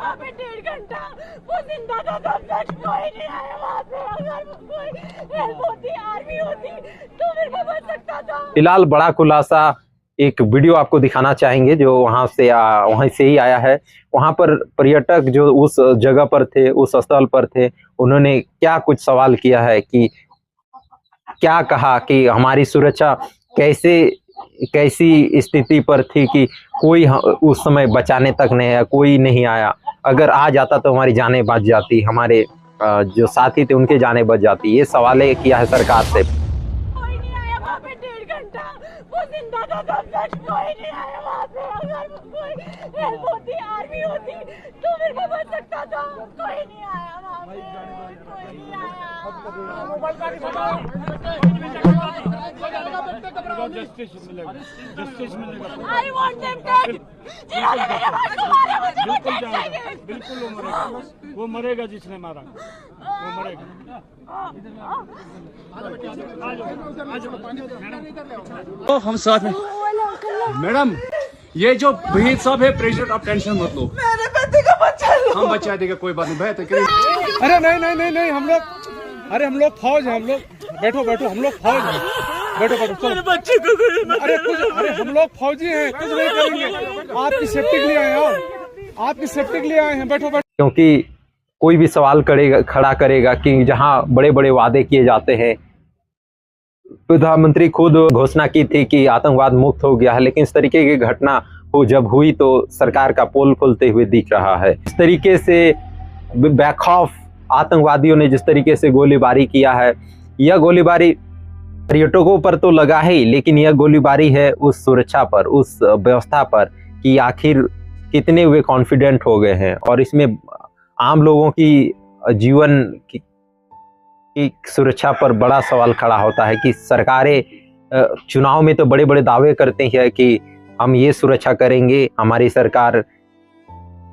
वहाँ पे 1.5 घंटा, वो जिंदा था तब तक कोई नहीं आया वहाँ पे। अगर कोई हेल्प होती, आर्मी होती तो मेरे को बच सकता था। फिलहाल बड़ा खुलासा एक वीडियो आपको दिखाना चाहेंगे जो वहां से ही आया है। वहां पर पर्यटक जो उस जगह पर थे, उस स्थल पर थे, उन्होंने क्या कुछ सवाल किया है कि क्या कहा कि हमारी सुरक्षा कैसी स्थिति पर थी कि कोई उस समय बचाने तक नहीं आया, कोई नहीं आया। अगर आ जाता तो हमारी जानें बच जाती, हमारे जो साथी थे उनके जानें बच जाती। ये सवाल किया है सरकार से। कोई नहीं आया वहाँ पे 1.5 घंटा, वो जिंदा था तब तक कोई नहीं आया वहाँ पे। अगर कोई हेल्प होती, आर्मी होती तो मेरे को बच सकता था। कोई नहीं आया वहाँ पे, कोई नहीं आया। जस्टिस मिलेगा। I want them dead. जिन्होंने मेरे भाई को मारा मुझे वो dead चाहिए। बिल्कुल वो मरेगा जिसने मारा, वो मरेगा। तो हम साथ में मैडम, ये जो भहीद साहब है प्रेसिडेंट, आप टेंशन मत लो, मेरे बेटे का बच्चा लो। हम बचा देगा, कोई बात नहीं। बेहतर अरे नहीं हम लोग, अरे हम लोग फौज हैं, हम लोग बैठो हम लोग फौज हैं, बैठो चलो। बच्चे को अरे हम लोग फौजी हैं, कुछ नहीं करेंगे। आपकी सेफ्टी के लिए आए हैं, आपकी सेफ्टी के लिए आए हैं, बैठो। क्योंकि कोई भी सवाल खड़ा करेगा कि जहां बड़े बड़े वादे किए जाते हैं, प्रधानमंत्री खुद घोषणा की थी कि आतंकवाद मुक्त हो गया है, लेकिन इस तरीके की घटना जब हुई तो सरकार का पोल खुलते हुए दिख रहा है। इस तरीके से बेखौफ आतंकवादियों ने जिस तरीके से गोलीबारी किया है, यह गोलीबारी पर्यटकों पर तो लगा ही, लेकिन यह गोलीबारी है उस सुरक्षा पर, उस व्यवस्था पर कि आखिर कितने वे कॉन्फिडेंट हो गए हैं। और इसमें आम लोगों की जीवन की सुरक्षा पर बड़ा सवाल खड़ा होता है कि सरकारें चुनाव में तो बड़े बड़े दावे करते हैं कि हम ये सुरक्षा करेंगे, हमारी सरकार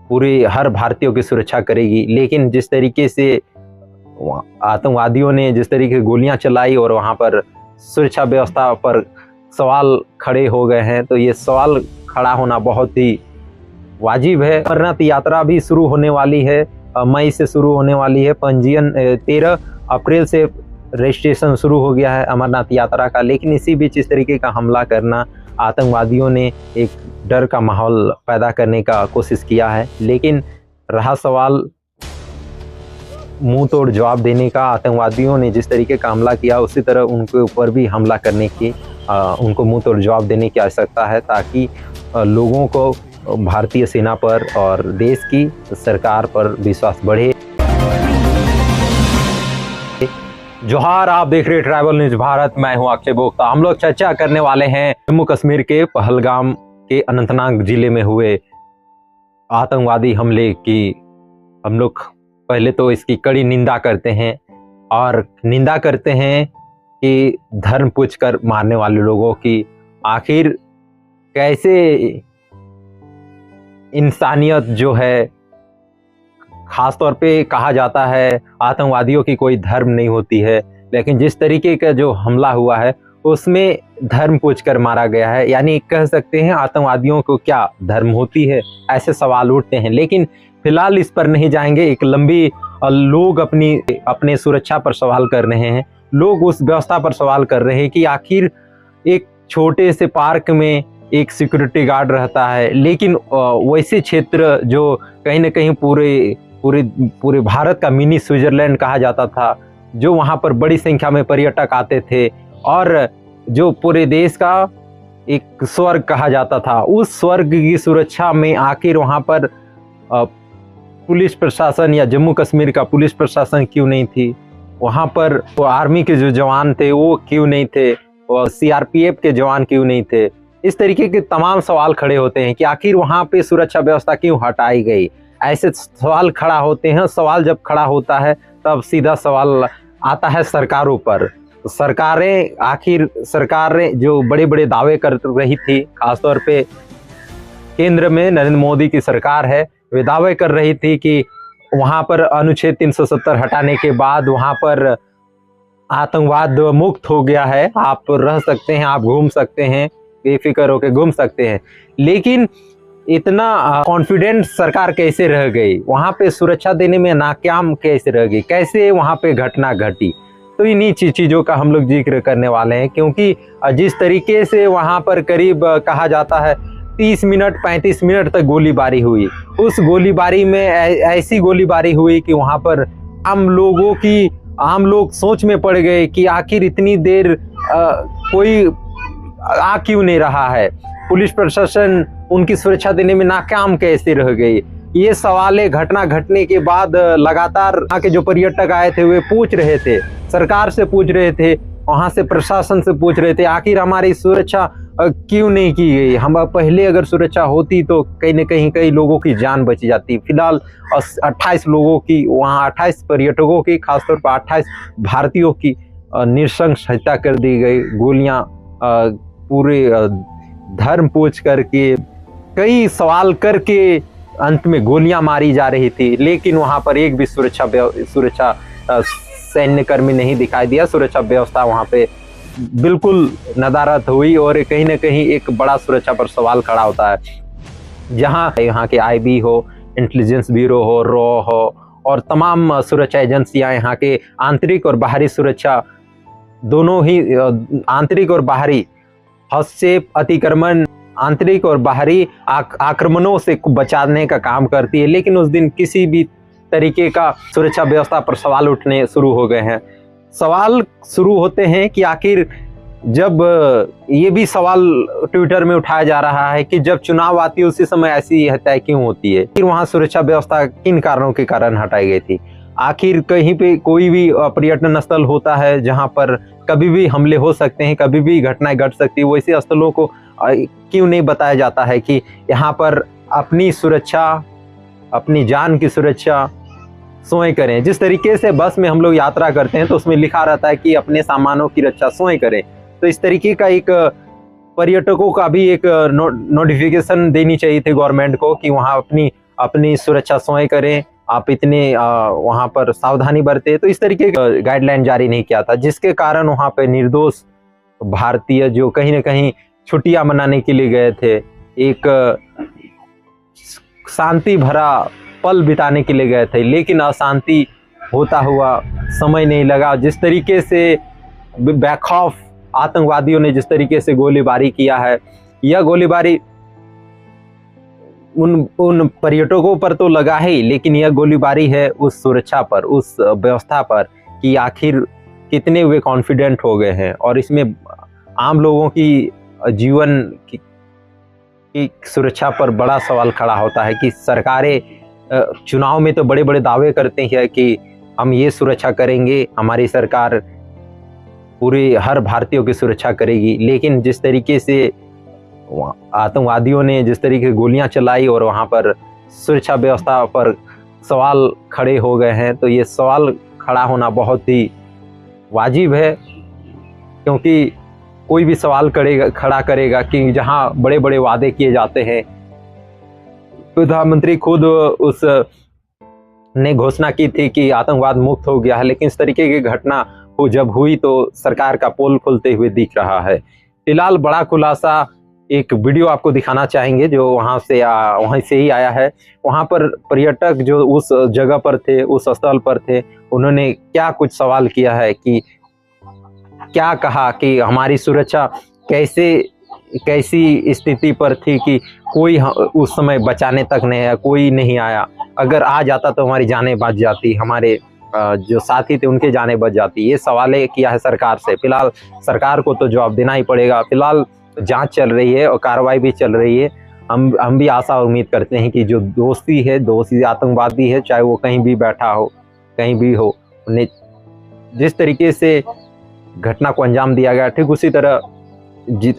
पूरे हर भारतीयों की सुरक्षा करेगी, लेकिन जिस तरीके से आतंकवादियों ने जिस तरीके से गोलियां चलाई और वहां पर सुरक्षा व्यवस्था पर सवाल खड़े हो गए हैं, तो ये सवाल खड़ा होना बहुत ही वाजिब है। अमरनाथ यात्रा भी शुरू होने वाली है, मई से शुरू होने वाली है। पंजीयन 13 अप्रैल से रजिस्ट्रेशन शुरू हो गया है अमरनाथ यात्रा का, लेकिन इसी बीच इस तरीके का हमला करना, आतंकवादियों ने एक डर का माहौल पैदा करने का कोशिश किया है। लेकिन रहा सवाल मुंह तोड़ जवाब देने का। आतंकवादियों ने जिस तरीके का हमला किया, उसी तरह उनके ऊपर भी हमला करने की, उनको मुंह तोड़ जवाब देने की आवश्यकता है, ताकि लोगों को भारतीय सेना पर और देश की सरकार पर विश्वास बढ़े। जोहार, आप देख रहे ट्राइबल न्यूज भारत, मैं हूं अक्षय बोक्ता। हम लोग चर्चा करने वाले हैं जम्मू कश्मीर के पहलगाम के अनंतनाग जिले में हुए आतंकवादी हमले की। हम लोग पहले तो इसकी कड़ी निंदा करते हैं, और निंदा करते हैं कि धर्म पूछकर मारने वाले लोगों की आखिर कैसे इंसानियत जो है, खासतौर पे कहा जाता है आतंकवादियों की कोई धर्म नहीं होती है, लेकिन जिस तरीके का जो हमला हुआ है उसमें धर्म पूछकर मारा गया है। यानी कह सकते हैं आतंकवादियों को क्या धर्म होती है, ऐसे सवाल उठते हैं। लेकिन फिलहाल इस पर नहीं जाएंगे। एक लंबी लोग अपने सुरक्षा पर सवाल कर रहे हैं, लोग उस व्यवस्था पर सवाल कर रहे हैं कि आखिर एक छोटे से पार्क में एक सिक्योरिटी गार्ड रहता है, लेकिन वैसे क्षेत्र जो कहीं ना कहीं पूरे भारत का मिनी स्विट्जरलैंड कहा जाता था, जो वहाँ पर बड़ी संख्या में पर्यटक आते थे और जो पूरे देश का एक स्वर्ग कहा जाता था, उस स्वर्ग की सुरक्षा में आखिर वहाँ पर पुलिस प्रशासन या जम्मू कश्मीर का पुलिस प्रशासन क्यों नहीं थी? वहाँ पर वो आर्मी के जो जवान थे वो क्यों नहीं थे? और सीआरपीएफ के जवान क्यों नहीं थे? इस तरीके के तमाम सवाल खड़े होते हैं कि आखिर वहाँ पे सुरक्षा व्यवस्था क्यों हटाई गई। ऐसे सवाल खड़ा होते हैं। सवाल जब खड़ा होता है तब सीधा सवाल आता है सरकारों पर। सरकारें जो बड़े बड़े दावे कर रही थी, खासतौर पे केंद्र में नरेंद्र मोदी की सरकार है, वे दावे कर रही थी कि वहाँ पर अनुच्छेद 370 हटाने के बाद वहाँ पर आतंकवाद मुक्त हो गया है, आप रह सकते हैं, आप घूम सकते हैं, बेफिक्र होकर घूम सकते हैं। लेकिन इतना कॉन्फिडेंट सरकार कैसे रह गई, वहाँ पे सुरक्षा देने में नाकाम कैसे रह गई, कैसे वहाँ पे घटना घटी। तो इन्हीं चीज़ों का हम लोग जिक्र करने वाले हैं, क्योंकि जिस तरीके से वहाँ पर करीब कहा जाता है 30 मिनट 35 मिनट तक गोलीबारी हुई। उस गोलीबारी में ऐसी गोलीबारी हुई कि वहाँ पर आम लोग सोच में पड़ गए कि आखिर इतनी देर कोई आ क्यों नहीं रहा है, पुलिस प्रशासन उनकी सुरक्षा देने में नाकाम कैसे रह गई। ये सवाल घटना घटने के बाद लगातार वहाँ के जो पर्यटक आए थे वे पूछ रहे थे, सरकार से पूछ रहे थे, वहाँ से प्रशासन से पूछ रहे थे, आखिर हमारी सुरक्षा क्यों नहीं की गई। हम पहले अगर सुरक्षा होती तो कहीं न कहीं कई लोगों की जान बच जाती। फिलहाल 28 लोगों की, वहाँ 28 पर्यटकों की, खासतौर पर 28 भारतीयों की नृशंस हत्या कर दी गई। गोलियां पूरे धर्म पूछ करके, कई सवाल करके अंत में गोलियां मारी जा रही थी, लेकिन वहां पर एक भी सुरक्षा सैन्यकर्मी नहीं दिखाई दिया। सुरक्षा व्यवस्था वहां पे बिल्कुल नदारद हुई और कहीं ना कहीं एक बड़ा सुरक्षा पर सवाल खड़ा होता है। जहां यहाँ के IB हो, इंटेलिजेंस ब्यूरो हो, रॉ हो और तमाम सुरक्षा एजेंसियां यहाँ के आंतरिक और बाहरी सुरक्षा दोनों ही, आंतरिक और बाहरी हस्तक्षेप, अतिक्रमण, आंतरिक और बाहरी आक्रमणों से बचाने का काम करती है। लेकिन उस दिन किसी भी तरीके का सुरक्षा व्यवस्था पर सवाल उठने शुरू हो गए हैं। सवाल शुरू होते हैं कि आखिर जब ये भी सवाल ट्विटर में उठाया जा रहा है कि जब चुनाव आती है उसी समय ऐसी हत्याएं क्यों होती है, फिर वहाँ सुरक्षा व्यवस्था किन कारणों के कारण हटाई गई थी। आखिर कहीं पे कोई भी पर्यटन स्थल होता है जहाँ पर कभी भी हमले हो सकते हैं, कभी भी घटनाएं घट सकती है, वैसे स्थलों को क्यों नहीं बताया जाता है कि यहाँ पर अपनी सुरक्षा, अपनी जान की सुरक्षा स्वयं करें। जिस तरीके से बस में हम लोग यात्रा करते हैं तो उसमें लिखा रहता है कि अपने सामानों की रक्षा स्वयं करें, तो इस तरीके का एक पर्यटकों का भी एक नोटिफिकेशन देनी चाहिए थी गवर्नमेंट को कि वहाँ अपनी सुरक्षा स्वयं करें, आप इतने वहाँ पर सावधानी बरते। तो इस तरीके का गाइडलाइन जारी नहीं किया था, जिसके कारण वहाँ पे निर्दोष भारतीय जो कहीं ना कहीं छुट्टियां मनाने के लिए गए थे, एक शांति भरा पल बिताने के लिए गए थे, लेकिन अशांति होता हुआ समय नहीं लगा। जिस तरीके से बेखौफ आतंकवादियों ने जिस तरीके से गोलीबारी किया है, यह गोलीबारी उन पर्यटकों पर तो लगा ही, लेकिन यह गोलीबारी है उस सुरक्षा पर, उस व्यवस्था पर कि आखिर कितने वे कॉन्फिडेंट हो गए हैं। और इसमें आम लोगों की जीवन की सुरक्षा पर बड़ा सवाल खड़ा होता है कि सरकारें चुनाव में तो बड़े बड़े दावे करते हैं कि हम ये सुरक्षा करेंगे, हमारी सरकार पूरे हर भारतीयों की सुरक्षा करेगी, लेकिन जिस तरीके से आतंकवादियों ने जिस तरीके से गोलियां चलाई और वहां पर सुरक्षा व्यवस्था पर सवाल खड़े हो गए हैं, तो ये सवाल खड़ा होना बहुत ही वाजिब है, क्योंकि कोई भी सवाल खड़ा करेगा कि जहां बड़े बड़े वादे किए जाते हैं। प्रधानमंत्री खुद उस ने घोषणा की थी कि आतंकवाद मुक्त हो गया है, लेकिन इस तरीके की घटना जब हुई तो सरकार का पोल खुलते हुए दिख रहा है। फिलहाल बड़ा खुलासा एक वीडियो आपको दिखाना चाहेंगे जो वहीं से ही आया है। वहां पर पर्यटक जो उस जगह पर थे, उस स्थल पर थे, उन्होंने क्या कुछ सवाल किया है कि क्या कहा कि हमारी सुरक्षा कैसी स्थिति पर थी कि कोई उस समय बचाने तक नहीं आया, कोई नहीं आया। अगर आ जाता तो हमारी जानें बच जाती, हमारे जो साथी थे उनके जानें बच जाती। ये सवाल किया है सरकार से। फिलहाल सरकार को तो जवाब देना ही पड़ेगा। फिलहाल जांच चल रही है और कार्रवाई भी चल रही है। हम भी आशा और उम्मीद करते हैं कि जो दोषी आतंकवादी है, चाहे वो कहीं भी बैठा हो, कहीं भी हो, उन्हें जिस तरीके से घटना को अंजाम दिया गया, ठीक उसी तरह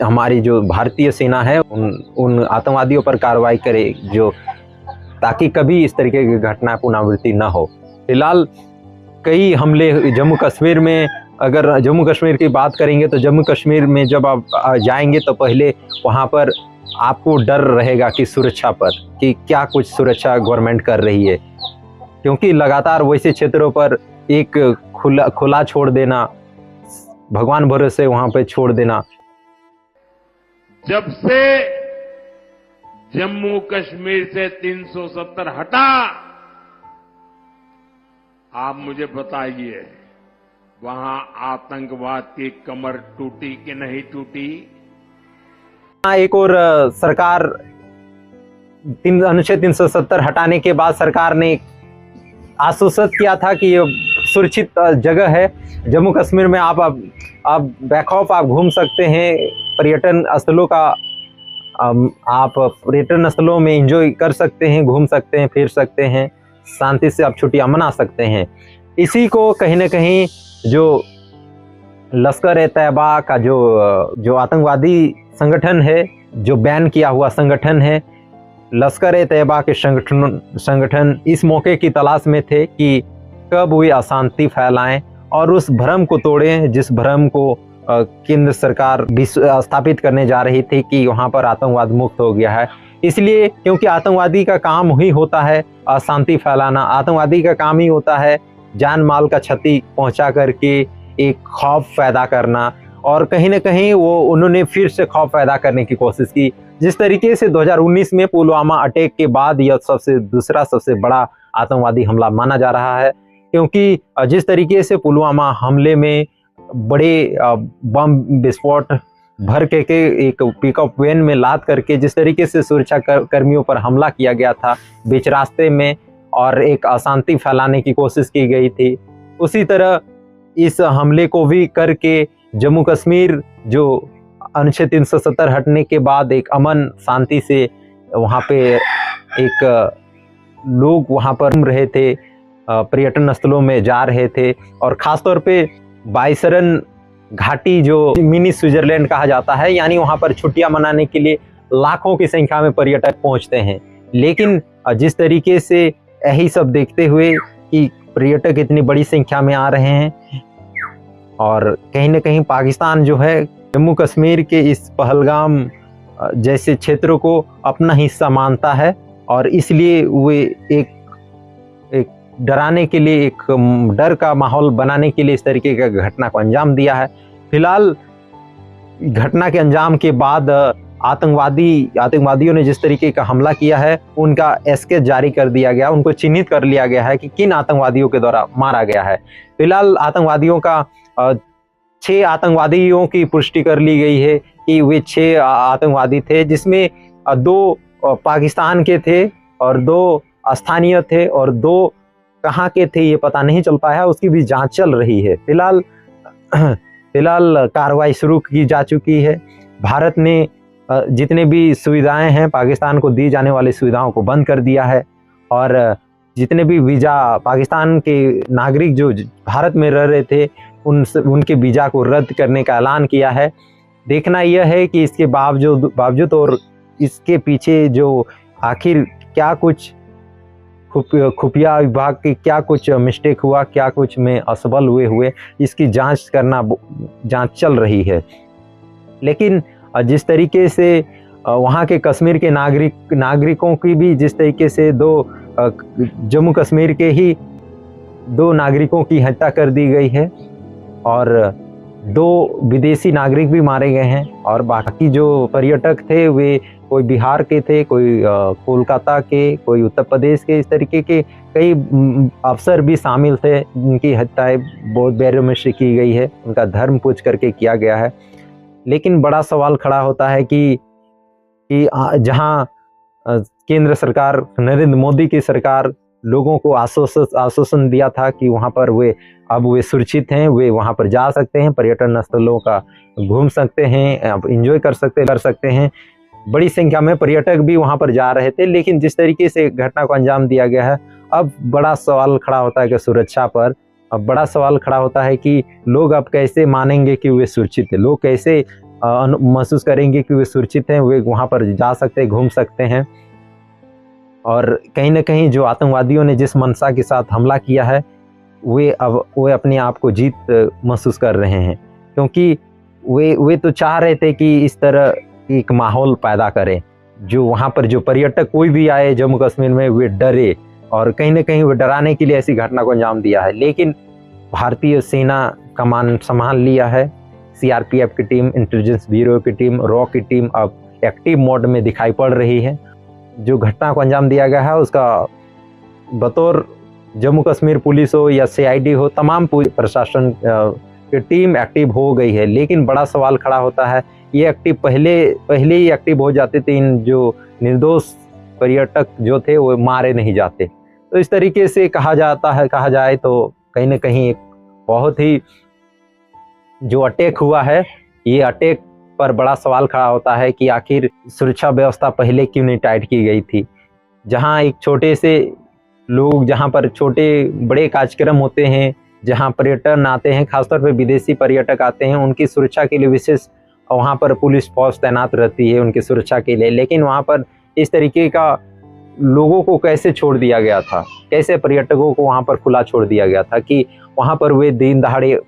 हमारी जो भारतीय सेना है उन आतंकवादियों पर कार्रवाई करे, जो ताकि कभी इस तरीके की घटना पुनरावृत्ति न हो। फिलहाल कई हमले जम्मू कश्मीर में, अगर जम्मू कश्मीर की बात करेंगे तो जम्मू कश्मीर में जब आप जाएंगे तो पहले वहाँ पर आपको डर रहेगा कि सुरक्षा पर, कि क्या कुछ सुरक्षा गवर्नमेंट कर रही है, क्योंकि लगातार वैसे क्षेत्रों पर एक खुला छोड़ देना, भगवान भरोसे वहाँ पे छोड़ देना। जब से जम्मू कश्मीर से 370 हटा, आप मुझे बताइए वहां आतंकवाद की कमर टूटी कि नहीं टूटी? एक और सरकार अनुच्छेद 370 हटाने के बाद सरकार ने आश्वस्त किया था कि ये सुरक्षित जगह है, जम्मू कश्मीर में आप बेखौफ आप घूम सकते हैं, पर्यटन स्थलों का आप पर्यटन स्थलों में एंजॉय कर सकते हैं, घूम सकते हैं, फिर सकते हैं, शांति से आप छुट्टियां मना सकते हैं। इसी को कहीं ना कहीं जो लश्कर-ए-तैयबा का जो आतंकवादी संगठन है, जो बैन किया हुआ संगठन है, लश्कर-ए-तैयबा के संगठन इस मौके की तलाश में थे कि कब वे अशांति फैलाएं और उस भ्रम को तोड़ें जिस भ्रम को केंद्र सरकार स्थापित करने जा रही थी कि वहां पर आतंकवाद मुक्त हो गया है। इसलिए क्योंकि आतंकवादी का काम ही होता है अशांति फैलाना, आतंकवादी का काम ही होता है जान माल का क्षति पहुंचा करके एक खौफ पैदा करना, और कहीं ना कहीं उन्होंने फिर से खौफ पैदा करने की कोशिश की। जिस तरीके से 2019 में पुलवामा अटैक के बाद यह दूसरा सबसे बड़ा आतंकवादी हमला माना जा रहा है, क्योंकि जिस तरीके से पुलवामा हमले में बड़े बम विस्फोट भर के एक पिकअप वैन में लाद करके जिस तरीके से सुरक्षा कर्मियों पर हमला किया गया था बीच रास्ते में और एक अशांति फैलाने की कोशिश की गई थी, उसी तरह इस हमले को भी करके जम्मू कश्मीर जो अनुच्छेद 370 हटने के बाद एक अमन शांति से वहाँ पे एक लोग वहाँ पर घूम रहे थे, पर्यटन स्थलों में जा रहे थे, और ख़ासतौर पे बाइसरन घाटी जो मिनी स्विट्जरलैंड कहा जाता है, यानी वहाँ पर छुट्टियां मनाने के लिए लाखों की संख्या में पर्यटक पहुँचते हैं। लेकिन जिस तरीके से यही सब देखते हुए कि पर्यटक इतनी बड़ी संख्या में आ रहे हैं और कहीं ना कहीं पाकिस्तान जो है जम्मू कश्मीर के इस पहलगाम जैसे क्षेत्रों को अपना हिस्सा मानता है, और इसलिए वे एक डराने के लिए, एक डर का माहौल बनाने के लिए इस तरीके का घटना को अंजाम दिया है। फिलहाल घटना के अंजाम के बाद आतंकवादियों ने जिस तरीके का हमला किया है उनका स्केच जारी कर दिया गया, उनको चिन्हित कर लिया गया है कि किन आतंकवादियों के द्वारा मारा गया है। फिलहाल आतंकवादियों का 6 आतंकवादियों की पुष्टि कर ली गई है कि वे 6 आतंकवादी थे, जिसमें 2 पाकिस्तान के थे और 2 स्थानीय थे और 2 कहाँ के थे ये पता नहीं चल पाया, उसकी भी जांच चल रही है। फिलहाल कार्रवाई शुरू की जा चुकी है। भारत ने जितने भी सुविधाएं हैं पाकिस्तान को दी जाने वाली सुविधाओं को बंद कर दिया है, और जितने भी वीज़ा पाकिस्तान के नागरिक जो भारत में रह रहे थे उनके वीज़ा को रद्द करने का ऐलान किया है। देखना यह है कि इसके बावजूद और इसके पीछे जो आखिर क्या कुछ खुफिया विभाग की क्या कुछ मिस्टेक हुआ, क्या कुछ में असफल हुए, इसकी जांच चल रही है। लेकिन जिस तरीके से वहाँ के कश्मीर के नागरिकों की भी जिस तरीके से जम्मू कश्मीर के ही 2 नागरिकों की हत्या कर दी गई है और 2 विदेशी नागरिक भी मारे गए हैं, और बाकी जो पर्यटक थे वे कोई बिहार के थे, कोई कोलकाता के, कोई उत्तर प्रदेश के, इस तरीके के कई अफसर भी शामिल थे। उनकी हत्याएं बहुत बेरहमी से की गई है, उनका धर्म पूछ करके किया गया है। लेकिन बड़ा सवाल खड़ा होता है कि जहां केंद्र सरकार, नरेंद्र मोदी की सरकार लोगों को आश्वासन दिया था कि वहां पर वे सुरक्षित हैं, वे वहां पर जा सकते हैं, पर्यटन स्थलों का घूम सकते हैं, एंजॉय कर सकते हैं, बड़ी संख्या में पर्यटक भी वहां पर जा रहे थे। लेकिन जिस तरीके से घटना को अंजाम दिया गया है, अब बड़ा सवाल खड़ा होता है कि सुरक्षा पर, अब बड़ा सवाल खड़ा होता है कि लोग अब कैसे मानेंगे कि वे सुरक्षित है, लोग कैसे महसूस करेंगे कि वे सुरक्षित हैं, वे वहाँ पर जा सकते हैं, घूम सकते हैं। और कहीं ना कहीं जो आतंकवादियों ने जिस मंशा के साथ हमला किया है वे अपने आप को जीत महसूस कर रहे हैं, क्योंकि वे तो चाह रहे थे कि इस तरह एक माहौल पैदा करें जो वहाँ पर जो पर्यटक कोई भी आए जम्मू कश्मीर में वे डरे, और कहीं ना कहीं वे डराने के लिए ऐसी घटना को अंजाम दिया है। लेकिन भारतीय सेना कमान संभाल लिया है, सीआरपीएफ की टीम, इंटेलिजेंस ब्यूरो की टीम, रॉ की टीम अब एक्टिव मोड में दिखाई पड़ रही है, जो घटना को अंजाम दिया गया है उसका बतौर जम्मू कश्मीर पुलिस हो या CID हो, तमाम प्रशासन की टीम एक्टिव हो गई है। लेकिन बड़ा सवाल खड़ा होता है, ये एक्टिव पहले ही एक्टिव हो जाते थे, इन जो निर्दोष पर्यटक जो थे वो मारे नहीं जाते। तो इस तरीके से कहा जाए तो कहीं ना कहीं एक बहुत ही जो अटैक हुआ है, ये अटैक पर बड़ा सवाल खड़ा होता है कि आखिर सुरक्षा व्यवस्था पहले क्यों नहीं टाइट की गई थी। जहां एक छोटे से लोग, जहां पर छोटे बड़े कार्यक्रम होते हैं, जहां पर्यटन आते हैं, खासतौर पर विदेशी पर्यटक आते हैं, उनकी सुरक्षा के लिए विशेष वहां पर पुलिस फोर्स तैनात रहती है उनकी सुरक्षा के लिए। लेकिन वहां पर इस तरीके का लोगों को कैसे छोड़ दिया गया था, कैसे पर्यटकों को वहां पर खुला छोड़ दिया गया था कि वहां पर वे दिन दहाड़े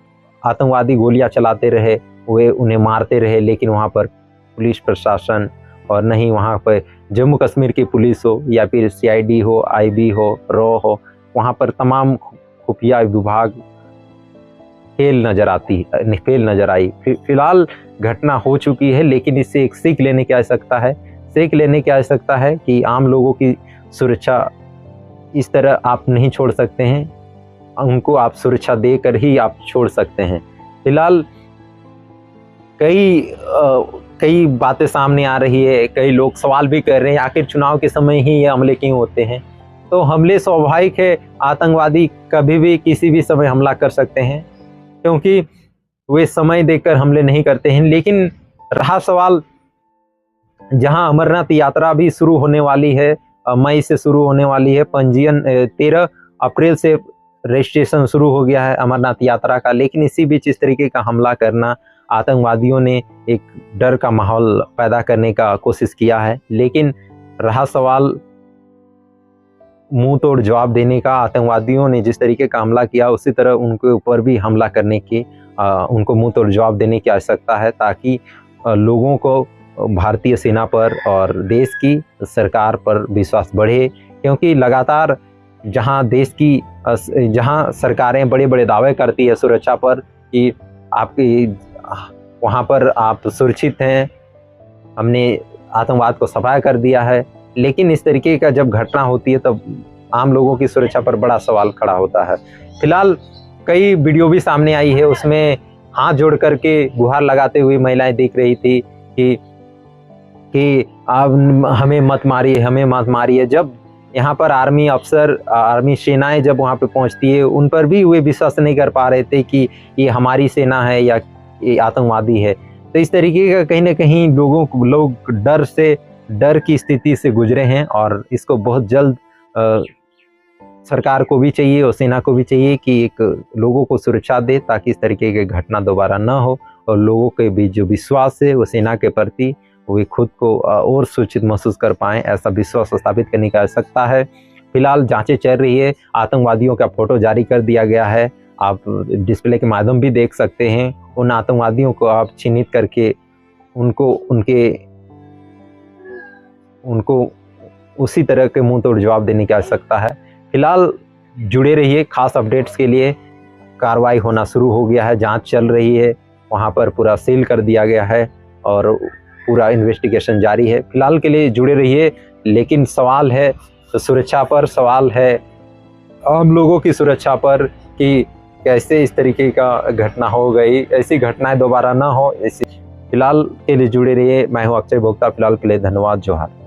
आतंकवादी गोलियां चलाते रहे, वे उन्हें मारते रहे। लेकिन वहां पर पुलिस प्रशासन और नहीं वहां पर जम्मू कश्मीर की पुलिस हो या फिर CID हो, IB हो, RAW हो, वहां पर तमाम खुफिया विभाग फेल नजर आई। फिलहाल घटना हो चुकी है, लेकिन इससे एक सीख लेने की आवश्यकता है कि आम लोगों की सुरक्षा इस तरह आप नहीं छोड़ सकते हैं, उनको आप सुरक्षा देकर ही आप छोड़ सकते हैं। फिलहाल कई बातें सामने आ रही है, कई लोग सवाल भी कर रहे हैं आखिर चुनाव के समय ही ये हमले क्यों होते हैं। तो हमले स्वाभाविक है, आतंकवादी कभी भी किसी भी समय हमला कर सकते हैं, क्योंकि वे समय देखकर हमले नहीं करते हैं। लेकिन रहा सवाल, जहां अमरनाथ यात्रा भी शुरू होने वाली है, मई से शुरू होने वाली है, पंजीयन 13 अप्रैल से रजिस्ट्रेशन शुरू हो गया है अमरनाथ यात्रा का। लेकिन इसी बीच इस तरीके का हमला करना, आतंकवादियों ने एक डर का माहौल पैदा करने का कोशिश किया है। लेकिन रहा सवाल मुंह तोड़ जवाब देने का, आतंकवादियों ने जिस तरीके का हमला किया उसी तरह उनके ऊपर भी हमला करने की, उनको मुंह तोड़ जवाब देने की आवश्यकता है, ताकि लोगों को भारतीय सेना पर और देश की सरकार पर विश्वास बढ़े। क्योंकि लगातार जहां सरकारें बड़े बड़े दावे करती है सुरक्षा पर कि आपकी वहां पर आप सुरक्षित हैं, हमने आतंकवाद को सफाया कर दिया है, लेकिन इस तरीके का जब घटना होती है तब आम लोगों की सुरक्षा पर बड़ा सवाल खड़ा होता है। फिलहाल कई वीडियो भी सामने आई है, उसमें हाथ जोड़ करके गुहार लगाते हुए महिलाएं दिख रही थी कि आप हमें मत मारिए। जब यहाँ पर आर्मी अफसर, आर्मी सेनाएं जब वहाँ पे पहुँचती है, उन पर भी वे विश्वास नहीं कर पा रहे थे कि ये हमारी सेना है या ये आतंकवादी है। तो इस तरीके का कहीं ना कहीं लोग डर की स्थिति से गुजरे हैं, और इसको बहुत जल्द सरकार को भी चाहिए और सेना को भी चाहिए कि एक लोगों को सुरक्षा दे, ताकि इस तरीके की घटना दोबारा न हो और लोगों के बीच जो विश्वास है वो सेना के प्रति वे खुद को और सुरक्षित महसूस कर पाएँ, ऐसा विश्वास स्थापित करने की आवश्यकता है। फिलहाल जांचें चल रही है, आतंकवादियों का फोटो जारी कर दिया गया है, आप डिस्प्ले के माध्यम भी देख सकते हैं। उन आतंकवादियों को आप चिन्हित करके उनको उसी तरह के मुंह तोड़ जवाब देने की आवश्यकता है। फिलहाल जुड़े रहिए, खास अपडेट्स के लिए। कार्रवाई होना शुरू हो गया है, जांच चल रही है, वहां पर पूरा सील कर दिया गया है और पूरा इन्वेस्टिगेशन जारी है। फिलहाल के लिए जुड़े रहिए, लेकिन सवाल है तो सुरक्षा पर, सवाल है आम लोगों की सुरक्षा पर कि कैसे इस तरीके का घटना हो गई, ऐसी घटनाएं दोबारा ना हो। फिलहाल के लिए जुड़े रहिए। मैं हूं अक्षय भोक्ता। फिलहाल के लिए धन्यवाद, जोहार।